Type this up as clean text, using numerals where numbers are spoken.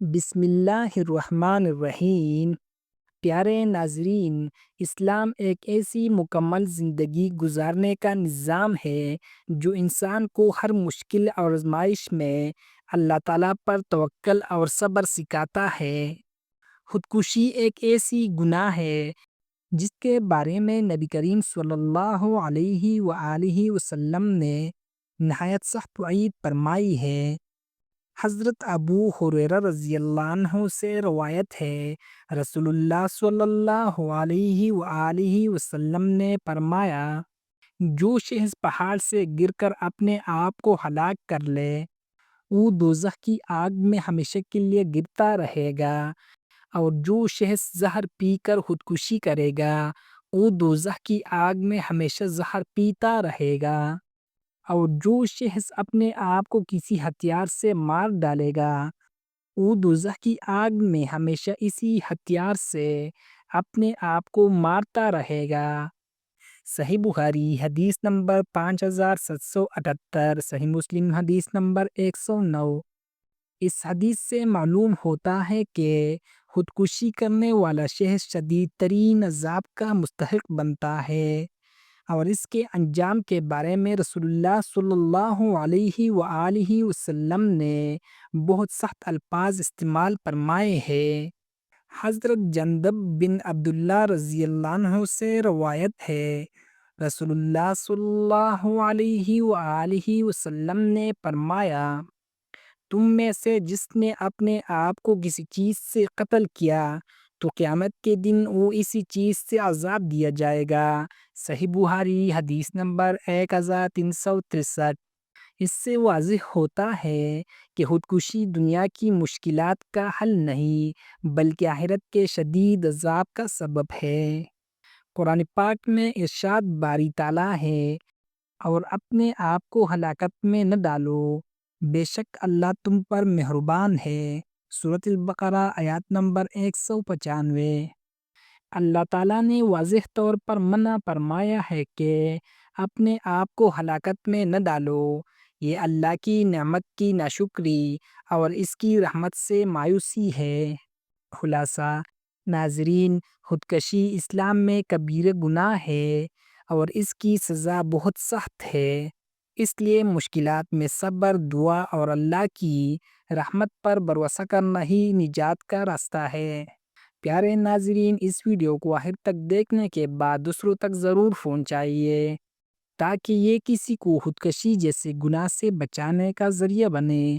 بسم اللہ الرحمن الرحیم۔ پیارے ناظرین، اسلام ایک ایسی مکمل زندگی گزارنے کا نظام ہے جو انسان کو ہر مشکل اور آزمائش میں اللہ تعالیٰ پر توکل اور صبر سکھاتا ہے۔ خودکشی ایک ایسی گناہ ہے جس کے بارے میں نبی کریم صلی اللہ علیہ وآلہ وسلم نے نہایت سخت وعید فرمائی ہے۔ حضرت ابو ہریرہ رضی اللہ عنہ سے روایت ہے، رسول اللہ صلی اللہ علیہ وآلہ وسلم نے فرمایا، جو شخص پہاڑ سے گر کر اپنے آپ کو ہلاک کر لے وہ دوزخ کی آگ میں ہمیشہ کے لیے گرتا رہے گا، اور جو شخص زہر پی کر خودکشی کرے گا وہ دوزخ کی آگ میں ہمیشہ زہر پیتا رہے گا، اور جو شخص اپنے آپ کو کسی ہتھیار سے مار ڈالے گا وہ دوزخ کی آگ میں ہمیشہ اسی ہتھیار سے اپنے آپ کو مارتا رہے گا۔ صحیح بخاری حدیث نمبر 5778، صحیح مسلم حدیث نمبر 109۔ اس حدیث سے معلوم ہوتا ہے کہ خودکشی کرنے والا شخص شدید ترین عذاب کا مستحق بنتا ہے، اور اس کے انجام کے بارے میں رسول اللہ صلی اللہ علیہ وآلہ وسلم نے بہت سخت الفاظ استعمال فرمائے ہیں۔ حضرت جندب بن عبداللہ رضی اللہ عنہ سے روایت ہے، رسول اللہ صلی اللہ علیہ وآلہ وسلم نے فرمایا، تم میں سے جس نے اپنے آپ کو کسی چیز سے قتل کیا تو قیامت کے دن وہ اسی چیز سے عذاب دیا جائے گا۔ صحیح بخاری حدیث نمبر 1363۔ اس سے واضح ہوتا ہے کہ خودکشی دنیا کی مشکلات کا حل نہیں بلکہ آخرت کے شدید عذاب کا سبب ہے۔ قرآن پاک میں ارشاد باری تعالیٰ ہے، اور اپنے آپ کو ہلاکت میں نہ ڈالو، بے شک اللہ تم پر مہربان ہے۔ سورۃ البقرہ آیات نمبر 195۔ اللہ تعالیٰ نے واضح طور پر منع فرمایا ہے کہ اپنے آپ کو ہلاکت میں نہ ڈالو، یہ اللہ کی نعمت کی ناشکری اور اس کی رحمت سے مایوسی ہے۔ خلاصہ ناظرین، خودکشی اسلام میں کبیرہ گناہ ہے اور اس کی سزا بہت سخت ہے، اس لیے مشکلات میں صبر، دعا اور اللہ کی رحمت پر بھروسہ کرنا ہی نجات کا راستہ ہے۔ پیارے ناظرین، اس ویڈیو کو آخر تک دیکھنے کے بعد دوسروں تک ضرور پہنچائیے تاکہ یہ کسی کو خودکشی جیسے گناہ سے بچانے کا ذریعہ بنے۔